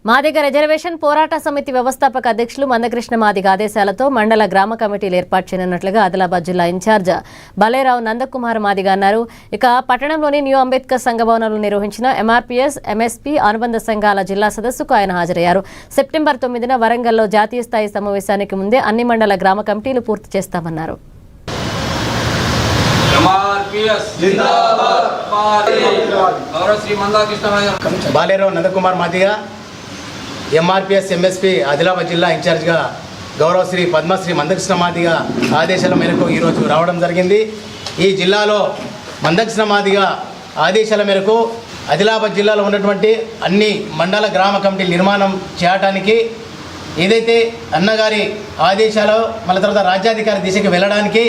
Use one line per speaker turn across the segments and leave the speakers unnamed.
Madiga reservation పోరాట సమితి వ్యవస్థాపక అధ్యక్షులు మందకృష్ణ మాదిగ ఆదేశాలతో మండల గ్రామ కమిటీలు ఏర్పాటు చేయనున్నట్లుగా ఆదిలాబాద్ జిల్లా ఇన్ఛార్జ్ బలేరావు నందకుమార్ మాదిగ అన్నారు. ఇక పట్టణంలోని న్యూ అంబేద్కర్ సంఘ భవనంలో నిర్వహించిన ఎంఆర్పీఎస్ ఎంఎస్పీ అనుబంధ సంఘాల జిల్లా సదస్సుకు ఆయన హాజరయ్యారు. సెప్టెంబర్ 9న వరంగల్లో జాతీయ స్థాయి సమావేశానికి ముందే అన్ని మండల గ్రామ కమిటీలు పూర్తి చేస్తామన్నారు.
బాలేరావు నందకుమార్ మాదిగ ఎంఆర్పీఎస్ ఎంఎస్పీ ఆదిలాబాద్ జిల్లా ఇన్ఛార్జ్గా గౌరవశ్రీ పద్మశ్రీ మందకృష్ణ మాదిగ ఆదేశాల మేరకు ఈరోజు రావడం జరిగింది. ఈ జిల్లాలో మందకృష్ణ మాదిగ ఆదేశాల మేరకు ఆదిలాబాద్ జిల్లాలో ఉన్నటువంటి అన్ని మండల గ్రామ కమిటీల నిర్మాణం చేయడానికి ఏదైతే అన్నగారి ఆదేశాలు మళ్ళీ తర్వాత రాజ్యాధికారి దిశకి వెళ్ళడానికి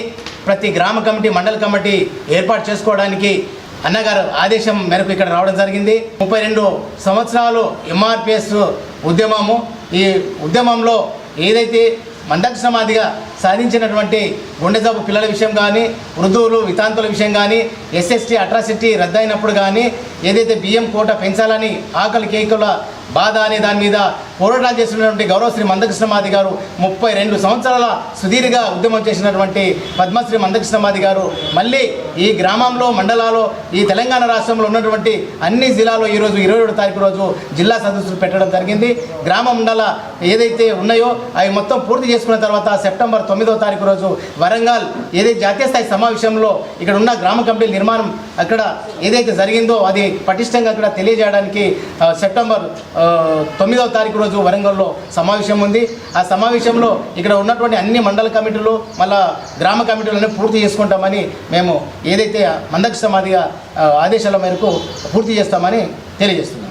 ప్రతి గ్రామ కమిటీ మండల కమిటీ ఏర్పాటు చేసుకోవడానికి అన్నగారు ఆదేశం మేరకు ఇక్కడ రావడం జరిగింది. 32 సంవత్సరాలు ఎంఆర్పిఎస్ ఉద్యమము. ఈ ఉద్యమంలో ఏదైతే మందకృష్ణ మాదిగ సాధించినటువంటి గుండె జబ్బు పిల్లల విషయం కానీ, వృద్ధువులు వితాంతుల విషయం కానీ, ఎస్ఎస్టీ అట్రాసిటీ రద్దయినప్పుడు కానీ, ఏదైతే బియ్యం కోట పెంచాలని ఆకలి కేకుల బాధ అనే దాని మీద పోరాటాలు చేస్తున్నటువంటి గౌరవశ్రీ మందకృష్ణ మాదిగ గారు 32 సంవత్సరాల సుదీర్ఘ ఉద్యమం చేసినటువంటి పద్మశ్రీ మందకృష్ణ మాదిగ గారు మళ్ళీ ఈ గ్రామంలో మండలాల్లో ఈ తెలంగాణ రాష్ట్రంలో ఉన్నటువంటి అన్ని జిల్లాలో ఈరోజు 27వ తారీఖు రోజు జిల్లా సదస్సులు పెట్టడం జరిగింది. గ్రామ మండల ఏదైతే ఉన్నాయో అవి మొత్తం పూర్తి చేసుకున్న తర్వాత సెప్టెంబర్ 9వ తారీఖు రోజు వరంగల్ ఏదైతే జాతీయ స్థాయి సమావేశంలో ఇక్కడ ఉన్న గ్రామ కమిటీల నిర్మాణం అక్కడ ఏదైతే జరిగిందో అది పటిష్టంగా అక్కడ తెలియజేయడానికి సెప్టెంబర్ 9వ తారీఖు రోజు వరంగల్లో సమావేశం ఉంది. ఆ సమావేశంలో ఇక్కడ ఉన్నటువంటి అన్ని మండల కమిటీలు మళ్ళా గ్రామ కమిటీలను పూర్తి చేసుకుంటామని మేము ఏదైతే మందకృష్ణ మాదిగ ఆదేశాల మేరకు పూర్తి చేస్తామని తెలియజేస్తున్నాం.